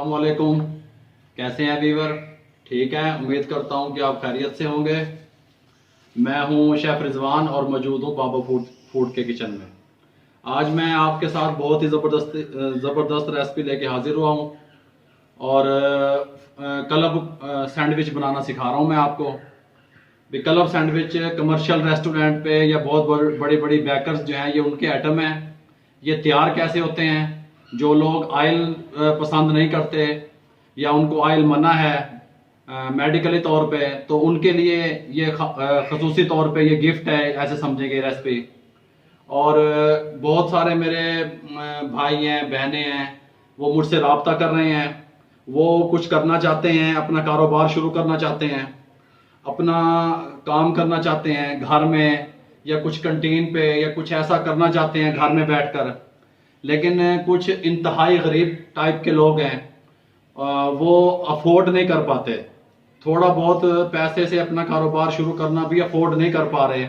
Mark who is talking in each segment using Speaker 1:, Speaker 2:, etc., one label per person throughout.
Speaker 1: अस्सलामुअलैकुम। कैसे हैं वीवर? ठीक है, उम्मीद करता हूं कि आप खैरियत से होंगे। मैं हूं शेफ रिजवान और मौजूद हूं बाबा फूड के किचन में। आज मैं आपके साथ बहुत ही ज़बरदस्त रेसिपी लेके हाजिर हुआ हूं और क्लब सैंडविच बनाना सिखा रहा हूं मैं आपको। क्लब सैंडविच कमर्शियल रेस्टोरेंट पे या बहुत बड़ी बड़ी बेकर्स जो हैं ये उनके आइटम हैं। ये तैयार कैसे होते हैं? जो लोग ऑयल पसंद नहीं करते या उनको ऑयल मना है मेडिकली तौर पे, तो उनके लिए ये खसूसी तौर पे ये गिफ्ट है, ऐसे समझेंगे रेसिपी। और बहुत सारे मेरे भाई हैं, बहनें हैं, वो मुझसे रब्ता कर रहे हैं। वो कुछ करना चाहते हैं, अपना कारोबार शुरू करना चाहते हैं, अपना काम करना चाहते हैं घर में या कुछ कंटीन पे या कुछ ऐसा करना चाहते हैं घर में बैठकर। लेकिन कुछ इंतहाई गरीब टाइप के लोग हैं, वो अफोर्ड नहीं कर पाते, थोड़ा बहुत पैसे से अपना कारोबार शुरू करना भी अफोर्ड नहीं कर पा रहे।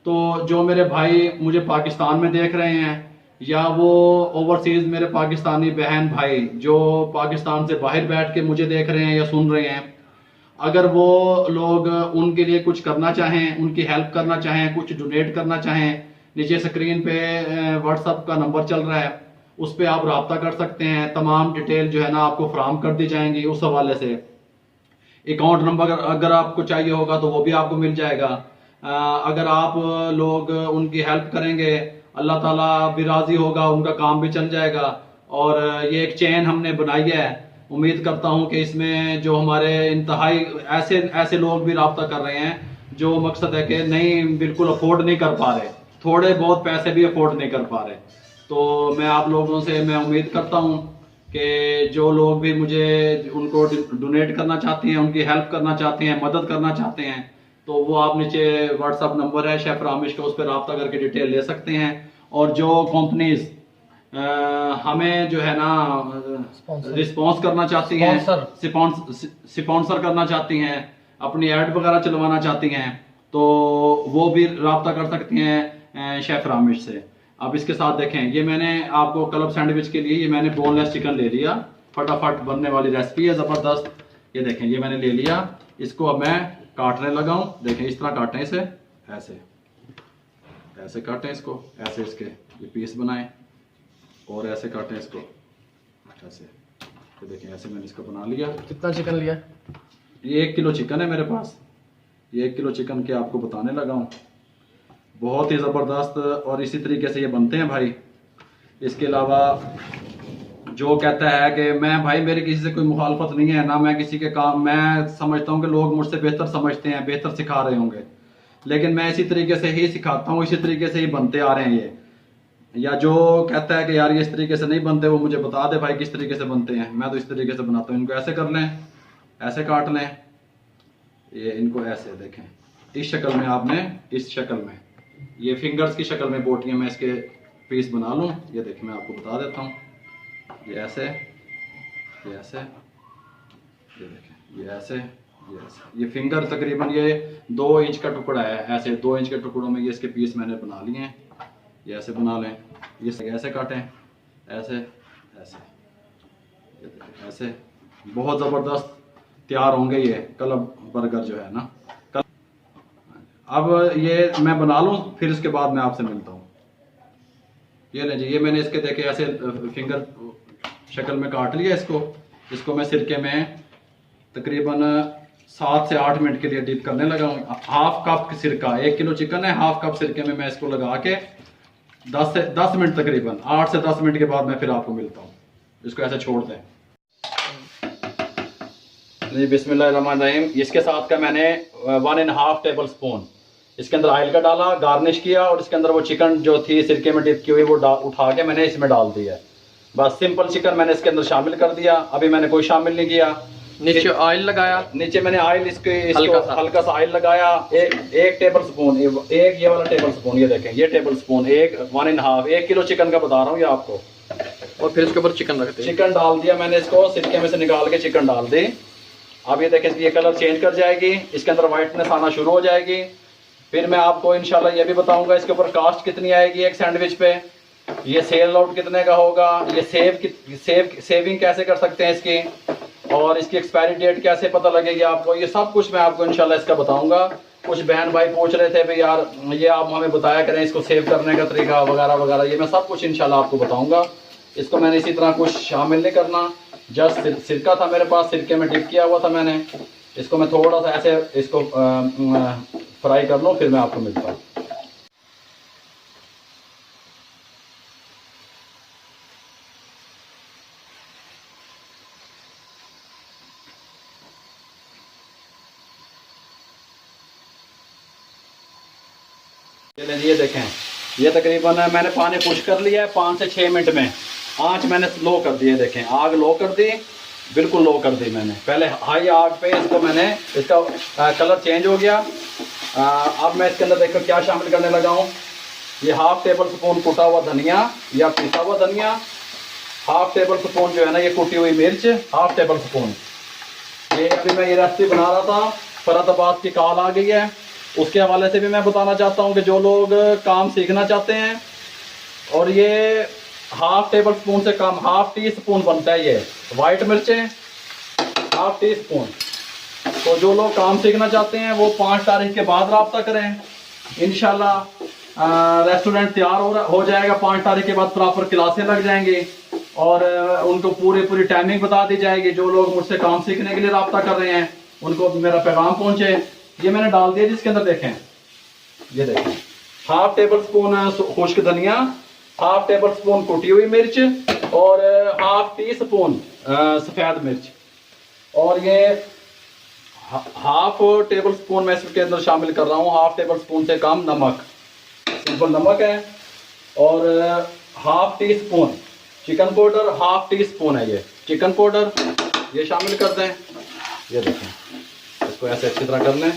Speaker 1: तो जो मेरे भाई मुझे पाकिस्तान में देख रहे हैं या वो ओवरसीज मेरे पाकिस्तानी बहन भाई जो पाकिस्तान से बाहर बैठ के मुझे देख रहे हैं या सुन रहे हैं, अगर वो लोग उनके लिए कुछ करना चाहें, उनकी हेल्प करना चाहें, कुछ डोनेट करना चाहें, नीचे स्क्रीन पे व्हाट्सएप का नंबर चल रहा है, उस पर आप रब्ता कर सकते हैं। तमाम डिटेल जो है ना आपको फराहम कर दी जाएंगी। उस हवाले से अकाउंट नंबर अगर आपको चाहिए होगा तो वो भी आपको मिल जाएगा। अगर आप लोग उनकी हेल्प करेंगे, अल्लाह ताला भी राजी होगा, उनका काम भी चल जाएगा। और ये एक चेन हमने बनाई है। उम्मीद करता हूं कि इसमें जो हमारे इंतहाई ऐसे ऐसे लोग भी रब्ता कर रहे हैं जो मकसद है कि नहीं, बिल्कुल अफोर्ड नहीं कर पा रहे, थोड़े बहुत पैसे भी अफोर्ड नहीं कर पा रहे। तो मैं आप लोगों से मैं उम्मीद करता हूं कि जो लोग भी मुझे उनको डोनेट करना चाहते हैं, उनकी हेल्प करना चाहते हैं, मदद करना चाहते हैं, तो वो आप नीचे व्हाट्सअप नंबर है शेफ रामिश का, उस पर रब्ता करके डिटेल ले सकते हैं। और जो कंपनीज हमें जो है ना रिस्पॉन्स करना चाहती हैं, स्पॉन्सर करना चाहती हैं, अपनी ऐड वगैरह चलवाना चाहती हैं, तो वो भी रब्ता कर सकती हैं शेफ रामिश से। अब इसके साथ देखें, ये मैंने आपको क्लब सैंडविच के लिए ये मैंने बोनलेस चिकन ले लिया। फटाफट बनने वाली रेसिपी है, ज़बरदस्त। ये देखें, ये मैंने ले लिया। इसको अब मैं काटने लगा हूँ। देखें, इस तरह काटें इसे, ऐसे ऐसे काटें इसको, ऐसे इसके ये पीस बनाएं और ऐसे काटें इसको ऐसे। तो देखें, ऐसे मैंने इसको बना लिया।
Speaker 2: कितना चिकन लिया?
Speaker 1: ये 1 किलो चिकन है मेरे पास। ये 1 किलो चिकन के आपको बताने लगा हूँ। बहुत ही ज़बरदस्त और इसी तरीके से ये बनते हैं भाई। इसके अलावा जो कहता है कि मैं भाई, मेरी किसी से कोई मुखालफत नहीं है ना, मैं किसी के काम, मैं समझता हूँ कि लोग मुझसे बेहतर समझते हैं, बेहतर सिखा रहे होंगे, लेकिन मैं इसी तरीके से ही सिखाता हूँ, इसी तरीके से ही बनते आ रहे हैं ये। या जो कहता है कि यार ये इस तरीके से नहीं बनते, वो मुझे बता दे भाई किस तरीके से बनते हैं। मैं तो इस तरीके से बनाता हूँ। इनको ऐसे कर लें, ऐसे काट लें, ये इनको ऐसे देखें, इस शक्ल में आपने, इस शक्ल में, ये फिंगर्स की शक्ल में बोटियां मैं इसके पीस बना लूँ। ये देखिए, मैं आपको बता देता हूँ। ये ऐसे, ये ऐसे, ये देखें, ये ऐसे, ये ऐसे। ये फिंगर तकरीबन ये 2 इंच का टुकड़ा है। ऐसे 2 इंच के टुकड़ों में ये इसके पीस मैंने बना लिए हैं। ये ऐसे बना लें, ये ऐसे काटें, ऐसे ऐसे, ये देखें, ऐसे। बहुत ज़बरदस्त तैयार होंगे ये क्लब बर्गर जो है ना। अब ये मैं बना लूँ, फिर उसके बाद मैं आपसे मिलता हूँ। ये लें जी, ये मैंने इसके देखे ऐसे फिंगर शक्ल में काट लिया इसको। इसको मैं सिरके में तकरीबन 7 से 8 मिनट के लिए डीप करने लगा हूँ। हाफ कप सिरका, 1 किलो चिकन है, हाफ कप सिरके में मैं इसको लगा के 10 मिनट, तकरीबन 8 से 10 मिनट के बाद मैं फिर आपको मिलता हूँ। इसको ऐसे छोड़ दें जी। बिस्मिल्लाहिर्रहमानिर्रहीम। इसके साथ का मैंने 1.5 टेबल स्पून इसके अंदर ऑयल का डाला, गार्निश किया, और इसके अंदर वो चिकन जो थी सिरके में डिप की हुई वो उठा के मैंने इसमें डाल दिया। बस सिंपल चिकन मैंने इसके अंदर शामिल कर दिया। अभी मैंने कोई शामिल नहीं किया।
Speaker 2: नीचे ऑयल लगाया,
Speaker 1: नीचे मैंने ऑयल इसको हल्का सा ऑयल लगाया। एक टेबल स्पून, एक ये वाला टेबल स्पून, ये देखें, ये टेबल स्पून, 1 किलो चिकन का बता रहा हूँ ये आपको।
Speaker 2: और फिर इसके ऊपर चिकन रखते हैं।
Speaker 1: चिकन डाल दिया मैंने, इसको सिरके में से निकाल के चिकन डाल दी। अब ये देखें, ये कलर चेंज कर जाएगी, इसके अंदर व्हाइटनेस आना शुरू हो जाएगी। फिर मैं आपको इंशाल्लाह ये भी बताऊंगा इसके ऊपर कास्ट कितनी आएगी एक सैंडविच पे। ये सेल आउट कितने का होगा, ये सेविंग कैसे कर सकते हैं इसकी, और इसकी एक्सपायरी डेट कैसे पता लगेगी आपको, ये सब कुछ मैं आपको इंशाल्लाह इसका बताऊंगा। कुछ बहन भाई पूछ रहे थे भाई यार ये आप हमें बताया करें इसको सेव करने का तरीका वगैरह वगैरह, ये मैं सब कुछ इंशाल्लाह आपको बताऊंगा। इसको मैंने इसी तरह कुछ शामिल नहीं करना, जस्ट सिरका था मेरे पास, सिरके में डिप किया हुआ था मैंने। इसको मैं थोड़ा सा ऐसे इसको फ्राई कर लूँ, फिर मैं आपको मिलता हूँ। ये देखें, ये तकरीबन मैंने पानी खुश कर लिया है 5 से 6 मिनट में। आंच मैंने लो कर दी है, देखें आग लो कर दी, बिल्कुल लो कर दी मैंने। पहले हाई आग पे इसको मैंने, इसका कलर चेंज हो गया। अब मैं इसके अंदर देखो क्या शामिल करने लगा हूँ। ये हाफ टेबल स्पून कुटा हुआ धनिया या पिसा हुआ धनिया, हाफ टेबल स्पून जो है ना ये कुटी हुई मिर्च, हाफ टेबल स्पून। ये अभी मैं ये रेसिपी बना रहा था, फरीदाबाद की कॉल आ गई है, उसके हवाले से भी मैं बताना चाहता हूँ कि जो लोग काम सीखना चाहते हैं, और ये हाफ टेबल स्पून से कम, हाफ टी स्पून बनता है ये वाइट मिर्चें, हाफ टी स्पून। तो जो लोग काम सीखना चाहते हैं वो 5 तारीख के बाद रब्ता करें, इंशाल्लाह रेस्टोरेंट तैयार हो जाएगा। 5 तारीख के बाद प्रॉपर क्लासें लग जाएंगी और उनको पूरी टाइमिंग बता दी जाएगी। जो लोग मुझसे काम सीखने के लिए रब्ता कर रहे हैं उनको मेरा पैगाम पहुँचे। ये मैंने डाल दिया जिसके अंदर, देखें ये देखें हाफ टेबल स्पून खुश्क धनिया, हाफ टेबल स्पून कुटी हुई मिर्च और हाफ टी स्पून सफ़ेद मिर्च, और ये हाफ टेबल स्पून मैं इसके अंदर शामिल कर रहा हूँ, हाफ टेबल स्पून से कम नमक, सिंपल नमक है, और half tea spoon chicken powder, half tea spoon है ये चिकन पाउडर, ये शामिल कर दें। ये देखें, इसको ऐसे अच्छी तरह कर लें,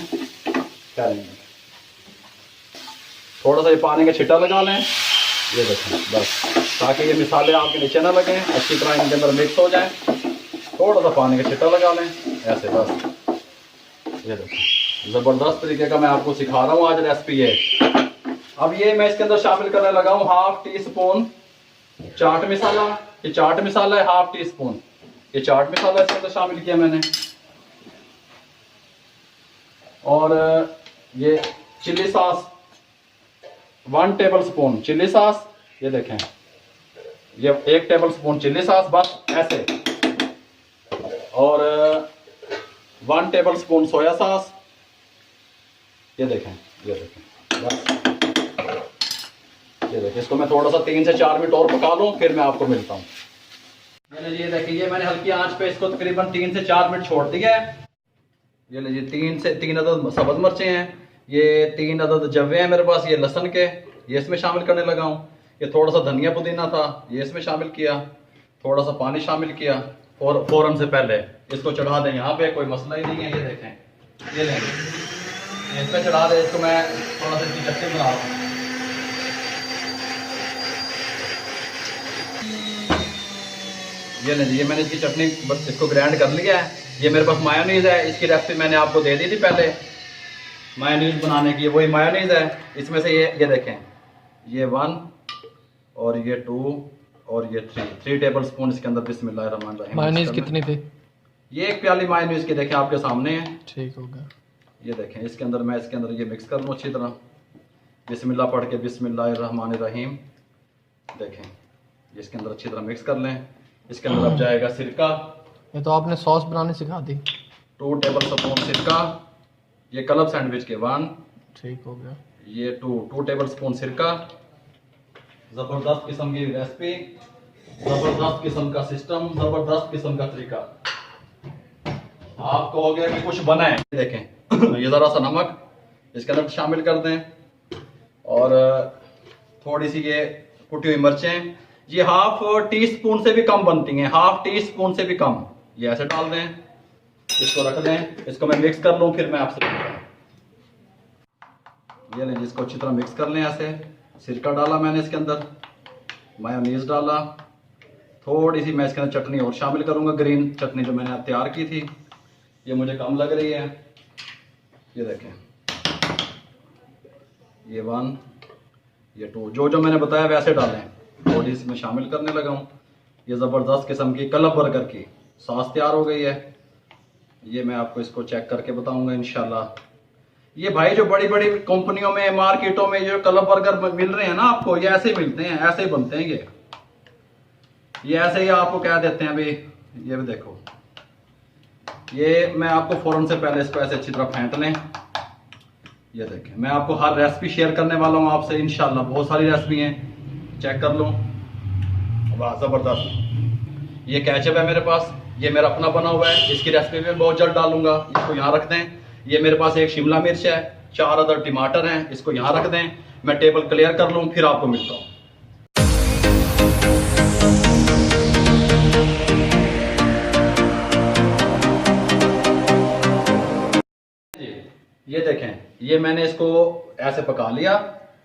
Speaker 1: थोड़ा सा ये पानी का छिट्टा लगा लें। ये देखें बस, ताकि ये मिसाले आपके नीचे ना लगें, अच्छी तरह इनके अंदर मिक्स हो जाए। थोड़ा सा पानी का छिट्टा लगा लें ऐसे बस। ये देखें ज़बरदस्त तरीके का मैं आपको सिखा रहा हूँ आज रेसिपी है। अब ये मैं इसके अंदर शामिल करने लगा हूँ half tea spoon chaat masala. ये चाट मसाला है हाफ टी स्पून, ये चाट मसाला इसके अंदर शामिल किया मैंने। और ये chilli sauce 1 table spoon chilli sauce, ये देखें ये 1 टेबल स्पून चिल्ली सॉस बस ऐसे, और 1 टेबल स्पून सोया सॉस, ये देखें बस। ये देखिए इसको मैं थोड़ा सा 3 से 4 मिनट और पका लूँ, फिर मैं आपको मिलता हूँ। ये देखिए मैंने हल्की आंच पे इसको तकरीबन 3 से 4 मिनट छोड़ दिया है। ये लीजिए 3 अदद सब्ज़ मिर्चें हैं, ये 3 अदद जवे हैं मेरे पास, ये लहसुन के, ये इसमें शामिल करने लगा हूँ। ये थोड़ा सा धनिया पुदीना था, ये इसमें शामिल किया, थोड़ा सा पानी शामिल किया, और फ़ौरन से पहले इसको चढ़ा दें यहाँ पे, कोई मसला ही नहीं है। ये देखें ये लेंगे इस पर चढ़ा दें इसको, मैं थोड़ा सा इसकी चटनी बना रहा हूँ। ये लीजिए मैंने इसकी चटनी बस इसको ग्राइंड कर लिया है। ये मेरे पास मायोनीज है, इसकी रेसिपी मैंने आपको दे दी थी पहले मायोनीज बनाने की, वही मायोनीज है। इसमें से ये देखें ये 1 और ये 2 और ये 3 टेबल स्पून इसके अंदर बिस्मिल्लाहिर्रहमानिर्रहीम।
Speaker 2: मायोनीज कितनी थी?
Speaker 1: ये 1 प्याली मायोनीज की देखें आपके सामने है।
Speaker 2: ठीक हो गया।
Speaker 1: ये देखें इसके अंदर मैं इसके अंदर ये मिक्स कर लूँ अच्छी तरह, बिस्मिल्लाह पढ़ के बिस्मिल्लाहिर्रहमानिर्रहीम। देखें इसके अंदर अच्छी तरह मिक्स कर लें। इसके अंदर अब जाएगा सिरका,
Speaker 2: ये तो आपने सॉस बनानी सिखा दी।
Speaker 1: 2 टेबल स्पून सिरका, ये क्लब सैंडविच के 1।
Speaker 2: ठीक हो गया।
Speaker 1: ये 2 टेबल स्पून सिरका। ज़बरदस्त किस्म की रेसिपी, ज़बरदस्त किस्म का सिस्टम, ज़बरदस्त किस्म का तरीका। आपको हो गया कि कुछ बना है। देखें ये ज़रा सा नमक इसके अंदर शामिल कर दें, और थोड़ी सी ये कुटी हुई मिर्चें, ये हाफ टी स्पून से भी कम बनती हैं, हाफ टी स्पून से भी कम, ये ऐसे डाल दें, इसको रख दें, इसको मैं मिक्स कर लूँ, फिर मैं आपसे मिलता हूँ। ये लें इसको अच्छी तरह मिक्स कर लें ऐसे। सिरका डाला मैंने इसके अंदर, मायोनीज डाला, थोड़ी सी मैं इसके अंदर चटनी और शामिल करूँगा, ग्रीन चटनी जो मैंने तैयार की थी, ये मुझे कम लग रही है। ये देखें ये 1 ये 2 जो मैंने बताया वैसे डालें। थोड़ी इसमें शामिल करने लगा हूँ। ये ज़बरदस्त किस्म की क्लब बर्गर की सॉस तैयार हो गई है। ये मैं आपको इसको चेक करके बताऊंगा इंशाल्लाह। ये भाई जो बड़ी बड़ी कंपनियों में, मार्केटों में जो क्लब बर्गर मिल रहे हैं ना आपको, ये ऐसे ही मिलते हैं, ऐसे ही बनते हैं ये ऐसे ही आपको कह देते हैं। अभी ये भी देखो, ये मैं आपको फौरन से पहले इसको ऐसे अच्छी तरह फेंट लें। ये देखें, मैं आपको हर रेसिपी शेयर करने वाला हूँ आपसे इंशाल्लाह। बहुत सारी रेसिपी हैं, चेक कर लो। वाह ज़बरदस्त। ये केचप है मेरे पास, ये मेरा अपना बना हुआ है। इसकी रेसिपी में बहुत जल्द डालूंगा। इसको यहाँ रख दें। ये मेरे पास एक शिमला मिर्च है, 4 अदर टमाटर हैं, इसको यहाँ रख दें। मैं टेबल क्लियर कर लूँ, फिर आपको मिलता हूँ। ये देखें, ये मैंने इसको ऐसे पका लिया।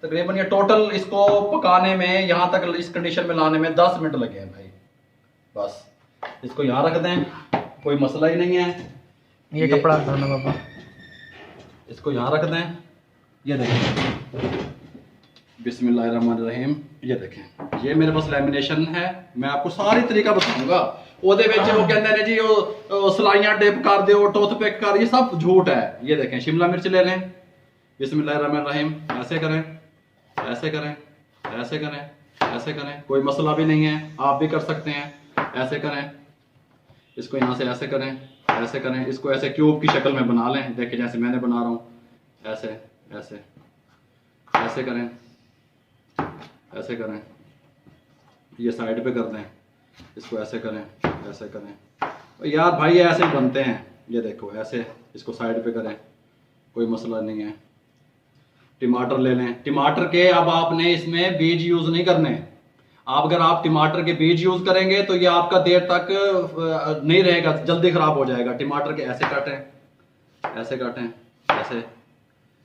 Speaker 1: तकरीबन ये टोटल इसको पकाने में, यहाँ तक इस कंडीशन में लाने में 10 मिनट लगे हैं भाई। बस इसको यहाँ रख दें, कोई मसला ही नहीं है।
Speaker 2: ये कपड़ा हटाना बाबा,
Speaker 1: इसको यहाँ रख दें। ये देखें, बिस्मिल्लाहिर्रहमानिर्रहीम। ये देखें, ये मेरे पास लैमिनेशन है। मैं आपको सारी तरीका बताऊंगा। ओदे विच वो कहते हैं जी वो सलाइयां टिप कर दो, टूथपिक कर, ये सब झूठ है। ये देखें, शिमला मिर्च ले लें, बिस्मिल्लाहिर्रहमानिर्रहीम। ऐसे करें, ऐसे करें, ऐसे करें, ऐसे करें, कोई मसला भी नहीं है। आप भी कर सकते हैं। ऐसे करें, इसको यहाँ से ऐसे करें, ऐसे करें। इसको ऐसे क्यूब की शक्ल में बना लें। देखें जैसे मैंने बना रहा हूँ, ऐसे ऐसे ऐसे करें, ऐसे करें। ये साइड पे कर दें, इसको ऐसे करें, ऐसे करें। यार भाई ये ऐसे बनते हैं। ये देखो ऐसे, इसको साइड पे करें, कोई मसला नहीं है। टमाटर ले लें। टमाटर के अब आपने इसमें बीज यूज नहीं करने। आप अगर आप टमाटर के बीज यूज करेंगे तो ये आपका देर तक नहीं रहेगा, जल्दी खराब हो जाएगा। टमाटर के ऐसे काटें, ऐसे काटें, ऐसे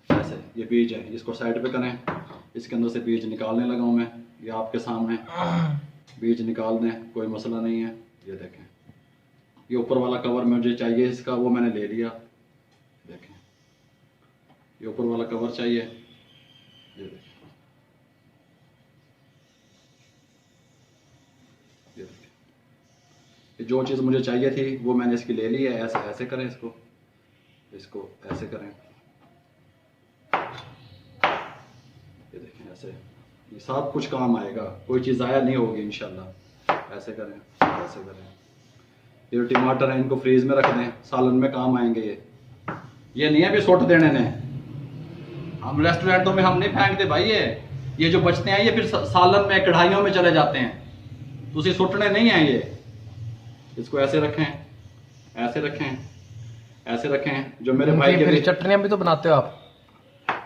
Speaker 1: ऐसे। ये बीज है, इसको साइड पे करें। इसके अंदर से बीज निकालने लगा हूं मैं। ये आपके सामने बीज निकाल दें, कोई मसला नहीं है। ये देखें, ये ऊपर वाला कवर मुझे चाहिए इसका, वो मैंने ले लिया। देखें, ये ऊपर वाला कवर चाहिए। ये देखें, ये देखें, ये जो चीज़ मुझे चाहिए थी वो मैंने इसकी ले ली है। ऐसे ऐसे करें, इसको इसको ऐसे करें। ये देखें, ऐसे ये सब कुछ काम आएगा, कोई चीज़ ज़ाया नहीं होगी इंशाल्लाह। ऐसे करें, ऐसे करें। ये टमाटर हैं, इनको फ्रीज में रख दें, सालन में काम आएंगे। ये नहीं है भी सुट देने ने। हम रेस्टोरेंटों में हम नहीं फेंकते भाई। ये जो बचते हैं ये फिर सालन में, कढ़ाइयों में चले जाते हैं। तो उसे सुटने नहीं है ये। इसको ऐसे रखें, ऐसे रखें, ऐसे रखें। जो मेरे भाई के
Speaker 2: चटनियाँ भी तो बनाते हो आप?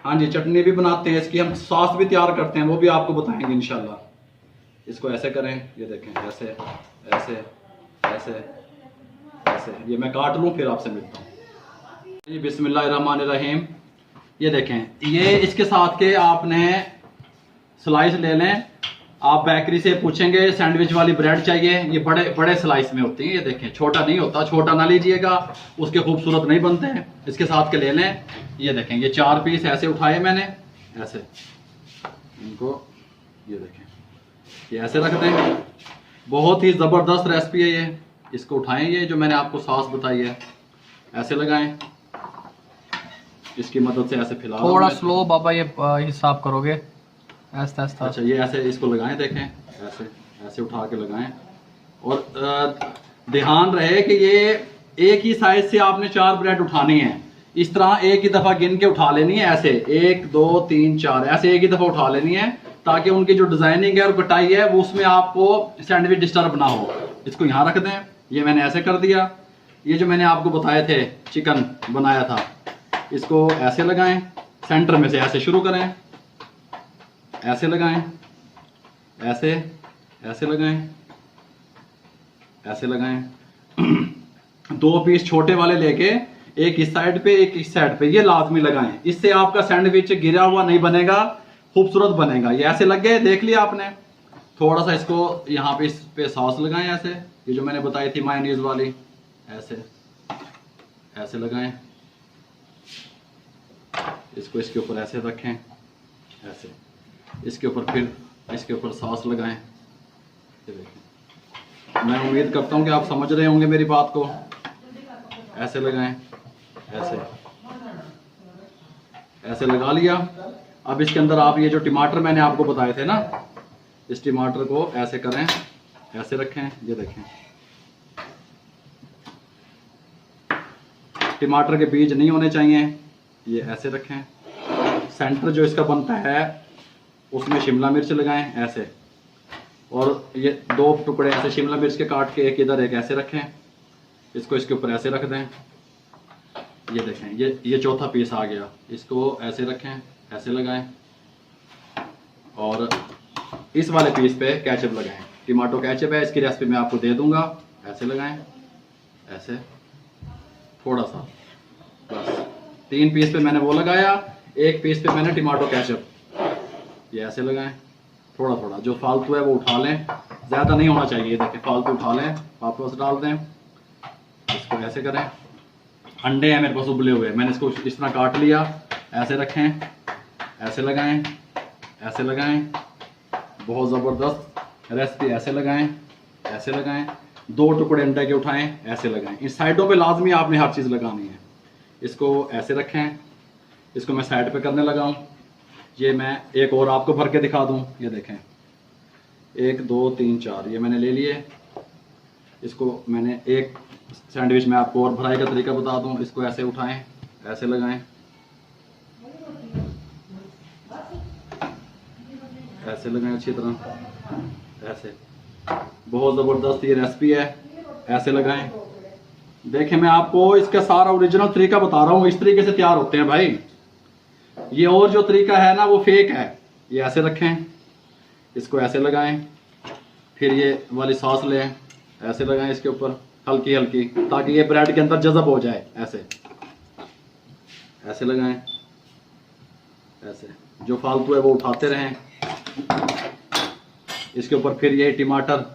Speaker 1: हाँ जी, चटनी भी बनाते हैं, इसकी हम सॉस भी तैयार करते हैं, वो भी आपको बताएंगे इंशाल्लाह। इसको ऐसे करें। ये देखें, ऐसे ऐसे ऐसे ऐसे। ये मैं काट लूँ, फिर आपसे मिलता हूँ जी। बिस्मिल्लाहिर्रहमानिर्रहीम। ये देखें, ये इसके साथ के आपने स्लाइस ले लें। आप बेकरी से पूछेंगे सैंडविच वाली ब्रेड चाहिए, ये बड़े बड़े स्लाइस में होती है। ये देखें, छोटा नहीं होता, छोटा ना लीजिएगा, उसके खूबसूरत नहीं बनते हैं। इसके साथ के ले लें। ये देखें, ये 4 पीस ऐसे उठाए मैंने, ऐसे इनको। ये देखें, ये ऐसे रख दें। बहुत ही ज़बरदस्त रेसिपी है ये। इसको उठाएं, ये जो मैंने आपको सॉस बताई है, ऐसे लगाएं। इसकी मदद से ऐसे फैला।
Speaker 2: थोड़ा स्लो बाबा, ये हिसाब करोगे ऐसा ऐसा।
Speaker 1: अच्छा, ये ऐसे इसको लगाएं। देखें, ऐसे ऐसे उठा के लगाएं। और ध्यान रहे कि ये एक ही साइज से आपने 4 ब्रेड उठानी है। इस तरह एक ही दफा गिन के उठा लेनी है। ऐसे 1 2 3 4 ऐसे एक ही दफा उठा लेनी है, ताकि उनकी जो डिजाइनिंग है और कटाई है वो उसमें आपको सैंडविच डिस्टर्ब ना हो। इसको यहाँ रख दें। ये मैंने ऐसे कर दिया। ये जो मैंने आपको बताए थे चिकन बनाया था, इसको ऐसे लगाएं, सेंटर में से ऐसे शुरू करें, ऐसे लगाएं, ऐसे ऐसे लगाएं, ऐसे लगाएं। 2 पीस छोटे वाले लेके एक इस साइड पे, एक इस साइड पे, ये लाजमी लगाएं। इससे आपका सैंडविच गिरा हुआ नहीं बनेगा, खूबसूरत बनेगा। ये ऐसे लग गए, देख लिया आपने। थोड़ा सा इसको यहाँ पे, इस पे सॉस लगाएं ऐसे, ये जो मैंने बताई थी मायोनीज वाली, ऐसे ऐसे लगाएं। इसको इसके ऊपर ऐसे रखें, ऐसे। इसके ऊपर फिर इसके ऊपर सॉस लगाएं। ये देखें। मैं उम्मीद करता हूँ कि आप समझ रहे होंगे मेरी बात को। ऐसे लगाएं, ऐसे लगा लिया। अब इसके अंदर आप ये जो टमाटर मैंने आपको बताए थे ना, इस टमाटर को ऐसे करें, ऐसे रखें। ये देखें, टमाटर के बीज नहीं होने चाहिए, ये ऐसे रखें। सेंटर जो इसका बनता है उसमें शिमला मिर्च लगाएं ऐसे, और ये 2 टुकड़े ऐसे शिमला मिर्च के काट के एक इधर एक ऐसे रखें। इसको इसके ऊपर ऐसे रख दें। ये देखें, ये चौथा पीस आ गया। इसको ऐसे रखें, ऐसे लगाएं, और इस वाले पीस पे केचप लगाएं। टमाटो केचप है, इसकी रेसिपी मैं आपको दे दूंगा। ऐसे लगाएं, ऐसे थोड़ा सा, बस 3 पीस पे मैंने वो लगाया, 1 पीस पे मैंने टमाटो केचप। ये ऐसे लगाएं, थोड़ा थोड़ा, जो फालतू है वो उठा लें, ज़्यादा नहीं होना चाहिए। देखें, फालतू उठा लें, वापस डाल दें। इसको ऐसे करें। अंडे हैं मेरे पास उबले हुए, मैंने इसको इस तरह काट लिया। ऐसे रखें, ऐसे लगाएं, ऐसे लगाएं। बहुत ज़बरदस्त रेसिपी। ऐसे लगाएं, ऐसे लगाएं। 2 टुकड़े अंडे के उठाएं, ऐसे लगाएं। इन साइडों पे लाजमी आपने हर चीज़ लगानी है। इसको ऐसे रखें। इसको मैं साइड पे करने लगा हूँ। ये मैं एक और आपको भर के दिखा दूँ। ये देखें, 1 2 3 4 ये मैंने ले लिए। इसको मैंने एक सैंडविच में आपको और भराई का तरीका बता दूं। इसको ऐसे उठाएं, ऐसे लगाएं, ऐसे लगाएं अच्छी तरह, ऐसे। बहुत ज़बरदस्त ये रेसिपी है। ऐसे लगाएं। देखें, मैं आपको इसका सारा ओरिजिनल तरीका बता रहा हूँ। इस तरीके से तैयार होते हैं भाई। ये और जो तरीका है ना वो फेक है। ये ऐसे रखें, इसको ऐसे लगाएं, फिर ये वाली सॉस लें, ऐसे लगाएं इसके ऊपर हल्की हल्की, ताकि ये ब्रेड के अंदर जज़ब हो जाए। ऐसे लगाएं, ऐसे। जो फालतू है वो उठाते रहें। इसके ऊपर फिर ये टमाटर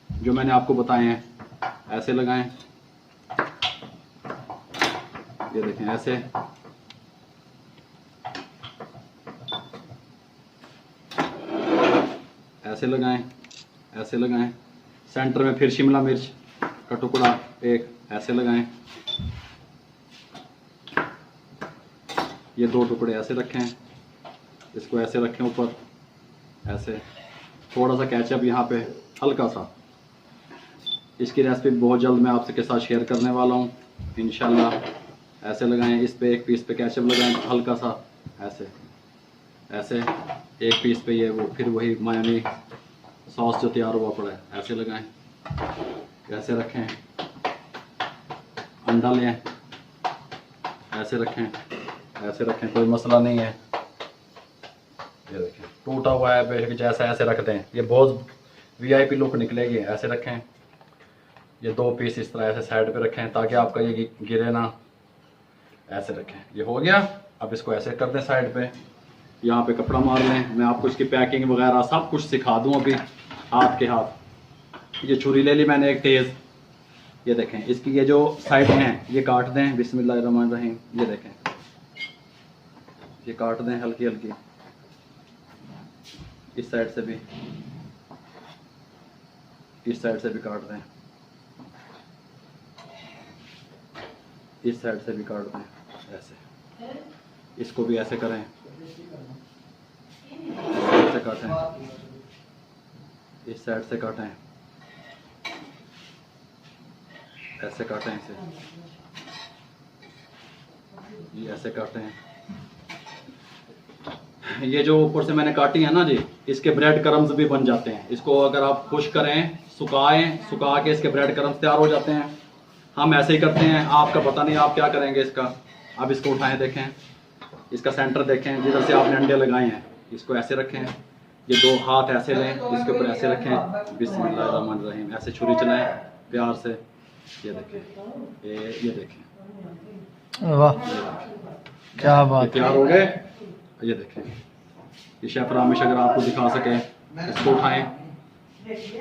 Speaker 1: जो मैंने आपको बताए हैं, ऐसे लगाएं। ये देखें, ऐसे। ऐसे लगाएं, ऐसे लगाएं। सेंटर में फिर शिमला मिर्च का टुकड़ा एक, ऐसे लगाएं। ये 2 टुकड़े ऐसे रखें। इसको ऐसे रखें ऊपर, ऐसे। थोड़ा सा केचप यहाँ पे, हल्का सा। इसकी रेसिपी बहुत जल्द मैं आपसे के साथ शेयर करने वाला हूँ इंशाल्लाह। ऐसे लगाएं। इस पे 1 पीस पे केचप लगाएं हल्का सा, ऐसे ऐसे। 1 पीस पे ये वो फिर वही मायोनी सॉस जो तैयार हुआ पड़ा है, ऐसे लगाएं। ऐसे रखें। अंडा लें, ऐसे रखें, ऐसे रखें, कोई मसला नहीं है। ये देखें, टूटा हुआ है बेशक, जैसा ऐसे रख दें, ये बहुत वीआईपी लुक निकलेगी। ऐसे रखें। ये 2 पीस इस तरह ऐसे साइड पे रखें ताकि आपका ये गिरे ना। ऐसे रखें। ये हो गया। अब इसको ऐसे कर दें साइड पे, यहाँ पे कपड़ा मार लें। मैं आपको इसकी पैकिंग वगैरह सब कुछ सिखा दूँ अभी हाथ के हाथ। ये छुरी ले ली मैंने एक तेज़। ये देखें, इसकी ये जो साइड हैं ये काट दें। बिस्मिल्लाहिर्रहमानिर्रहीम। ये देखें, ये काट दें हल्की हल्की। इस साइड से भी, इस साइड से भी काट दें, इस साइड से भी काट दें, ऐसे। इसको भी ऐसे करें, ऐसे काटें, इस साइड से काटें, ऐसे काटें इसे, ये ऐसे काटें। ये जो ऊपर से मैंने काटी है ना जी, इसके ब्रेड क्रम्स भी बन जाते हैं। इसको अगर आप खुश करें, सुखाएं, सुखा के इसके ब्रेड क्रम्स तैयार हो जाते हैं। हम ऐसे ही करते हैं, आपका पता नहीं आप क्या करेंगे इसका। अब इसको उठाएं, देखें इसका सेंटर देखें, जिधर से आपने अंडे लगाए हैं इसको ऐसे रखें। ये 2 हाथ ऐसे लें, इसके ऊपर ऐसे रखें, बिस्मिल्लाहिर्रहमानिर्रहीम। ऐसे छुरी चलाएं प्यार से। ये देखें, ये देखें,
Speaker 2: वाह क्या बात।
Speaker 1: तैयार हो गए। ये देखें, ये शेफ रामेश अगर आपको दिखा सके, इसको उठाएं,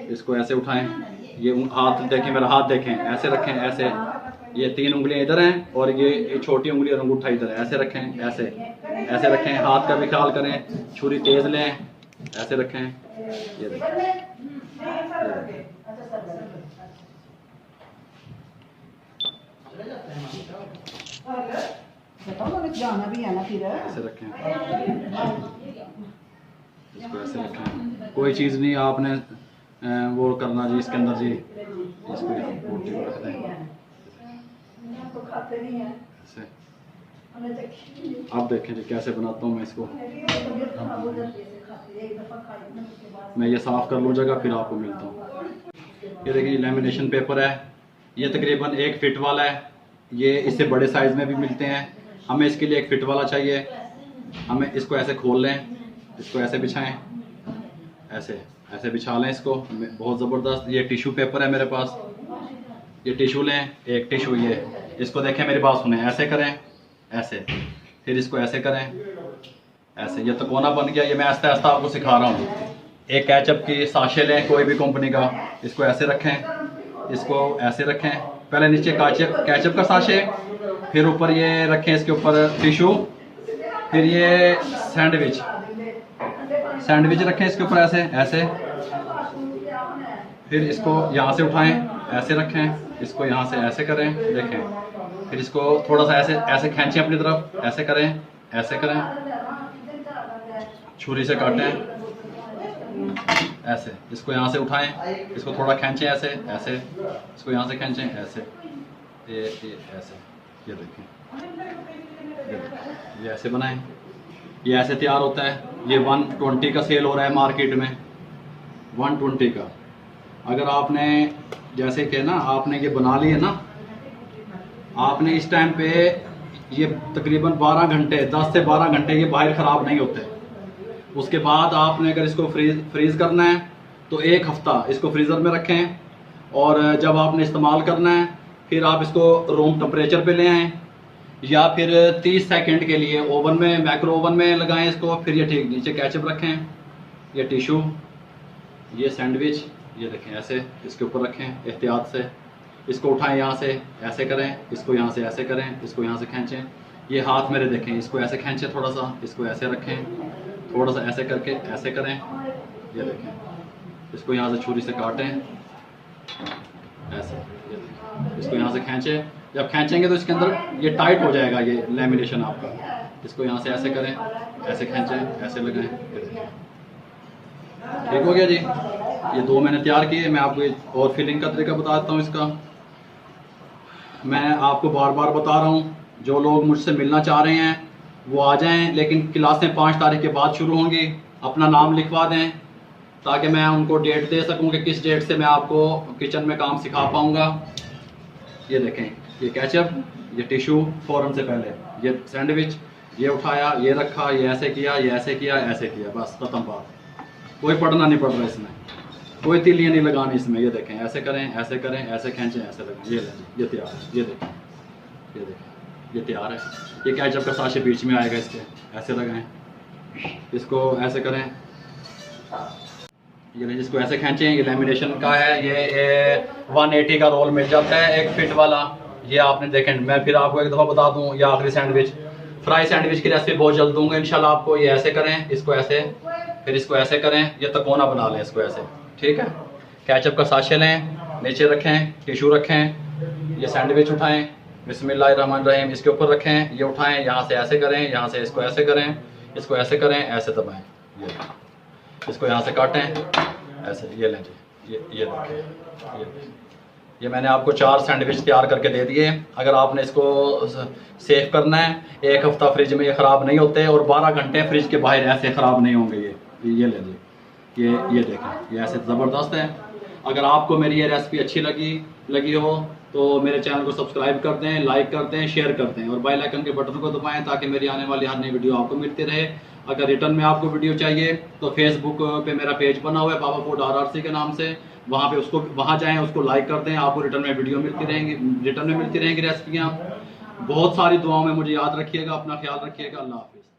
Speaker 1: इसको ऐसे उठाएं। ये हाथ देखें, मेरा हाथ देखें, ऐसे रखें, ऐसे। ये 3 उंगलियां इधर हैं और ये छोटी उंगली और अंगूठा इधर है। ऐसे रखें, ऐसे ऐसे रखें। हाथ का भी ख्याल करें, छुरी तेज लें, ऐसे रखें। ये देखें,
Speaker 3: जाना भी है ना फिर।
Speaker 1: ऐसे रखें, इसको ऐसे रखें। कोई चीज़ नहीं आपने वो करना जी इसके अंदर जी, इसको रख दें ऐसे। आप देखें जी कैसे बनाता हूँ मैं इसको। मैं ये साफ़ कर लूँ जगह, फिर आपको मिलता हूँ। ये देखिए लेमिनेशन पेपर है, ये तकरीबन 1 फीट वाला है। ये इससे बड़े साइज़ में भी मिलते हैं। हमें इसके लिए 1 फीट वाला चाहिए। हमें इसको ऐसे खोल लें, इसको ऐसे बिछाएं, ऐसे ऐसे बिछा लें इसको। बहुत ज़बरदस्त। ये टिश्यू पेपर है मेरे पास, ये टिश्यू लें, एक टिश्यू ये। इसको देखें, मेरी बात सुने, ऐसे करें, ऐसे, फिर इसको ऐसे करें, ऐसे। ये तकोना बन गया। ये मैं आस्ता आस्ता आपको सिखा रहा हूँ। एक केचप की साशे लें कोई भी कंपनी का, इसको ऐसे रखें, इसको ऐसे रखें। पहले नीचे केचप का साशे, फिर ऊपर ये रखें, इसके ऊपर टिश्यू, फिर ये सैंडविच रखें इसके ऊपर ऐसे ऐसे। फिर इसको यहाँ से उठाएं, ऐसे रखें, इसको यहाँ से ऐसे करें, देखें। फिर इसको थोड़ा सा ऐसे ऐसे खींचें अपनी तरफ, ऐसे करें, ऐसे करें, छुरी से काटें, ऐसे। इसको यहाँ से उठाएं, इसको थोड़ा खींचें ऐसे ऐसे, इसको यहाँ से खींचें ऐसे, ये ऐसे। ये देखें, ये ऐसे बनाएं। ये ऐसे तैयार होता है। ये 120 का सेल हो रहा है मार्केट में, 120 का। अगर आपने जैसे कि ना आपने ये बना लिए ना, आपने इस टाइम पे ये तकरीबन 12 घंटे, 10 से 12 घंटे ये बाहर ख़राब नहीं होते। उसके बाद आपने अगर इसको फ्रीज़ करना है तो 1 हफ्ता इसको फ्रीज़र में रखें, और जब आपने इस्तेमाल करना है फिर आप इसको रूम टेम्परेचर पे ले आएँ, या फिर 30 सेकंड के लिए ओवन में, माइक्रो ओवन में लगाएं इसको। फिर ये ठीक नीचे केचप रखें, ये टिश्यू, ये सैंडविच, ये देखें ऐसे इसके ऊपर रखें एहतियात से। इसको उठाएं यहाँ से, ऐसे करें, इसको यहाँ से ऐसे करें, इसको यहाँ से खींचें। ये हाथ मेरे देखें, इसको ऐसे खींचें थोड़ा सा, इसको ऐसे रखें, थोड़ा सा ऐसे करके ऐसे करें, ये देखें। इसको यहाँ से छुरी से काटें ऐसे, ये देखें। इसको यहाँ से खींचें। जब खींचेंगे तो इसके अंदर ये टाइट हो जाएगा ये लेमिनेशन आपका। इसको यहाँ से ऐसे करें, ऐसे खींचें, ऐसे लगाएं, ठीक हो गया जी। ये 2 मैंने तैयार किए। मैं आपको एक और फिलिंग का तरीका बताता हूँ इसका। मैं आपको बार बार बता रहा हूँ, जो लोग मुझसे मिलना चाह रहे हैं वो आ जाएं, लेकिन क्लासें 5 तारीख के बाद शुरू होंगी। अपना नाम लिखवा दें ताकि मैं उनको डेट दे सकूं कि किस डेट से मैं आपको किचन में काम सिखा पाऊंगा। ये देखें, ये केचप, ये टिश्यू, फ़ौरन से पहले ये सैंडविच, ये उठाया, ये रखा, ये ऐसे किया, ये ऐसे किया, ऐसे किया, बस ख़त्म बात। कोई पढ़ना नहीं पड़ रहा इसमें, कोई तीलियाँ नहीं लगानी इसमें। ये देखें, ऐसे करें, ऐसे करें, ऐसे खींचें, ऐसे लगाएं। ये लें, ये तैयार है। ये देखें, ये देखें, ये तैयार है। ये केचप का साशे बीच में आएगा इसके, ऐसे लगाएं, इसको ऐसे करें, ये लें, जिसको ऐसे खींचें। ये लेमिनेशन का है। ये 180 का रोल मिल जाता है 1 फीट वाला। ये आपने देखें, मैं फिर आपको एक दफ़ा बता दूं, ये आखिरी सैंडविच, फ्राई सैंडविच की रेसिपी बहुत जल्द दूंगा इंशाल्लाह आपको। ये ऐसे करें, इसको ऐसे, फिर इसको ऐसे करें, ये तकोना बना लें इसको ऐसे, ठीक है। केचप का साशे लें, नीचे रखें, टिश्यू रखें, ये सैंडविच उठाएं, बिस्मिल्लाहिर्रहमानिर्रहीम, इसके ऊपर रखें, ये उठाएं, यहाँ से ऐसे करें, यहाँ से इसको ऐसे करें, इसको ऐसे करें, ऐसे दबाएं, ये इसको यहाँ से काटें ऐसे। ये लें जी, ये देखें, ये मैंने आपको 4 सैंडविच तैयार करके दे दिए। अगर आपने इसको सेव करना है 1 हफ्ता फ्रिज में, ये ख़राब नहीं होते, और 12 घंटे फ्रिज के बाहर ऐसे ख़राब नहीं होंगे। ये ले लीजिए, ये देखें, ये ऐसे ज़बरदस्त है। अगर आपको मेरी ये रेसिपी अच्छी लगी हो तो मेरे चैनल को सब्सक्राइब कर दें, लाइक कर दें, शेयर कर दें, और बेल आइकन के बटन को दबाएं ताकि मेरी आने वाली हर नई वीडियो आपको मिलती रहे। अगर रिटर्न में आपको वीडियो चाहिए तो फेसबुक पे मेरा पेज बना हुआ है बाबा फूड RRC के नाम से, वहाँ जाएं, उसको लाइक कर दें, आपको रिटर्न में वीडियो मिलती रहेंगी रेसिपियाँ। बहुत सारी दुआओं में मुझे याद रखिएगा। अपना ख्याल रखिएगा। अल्लाह हाफिज़।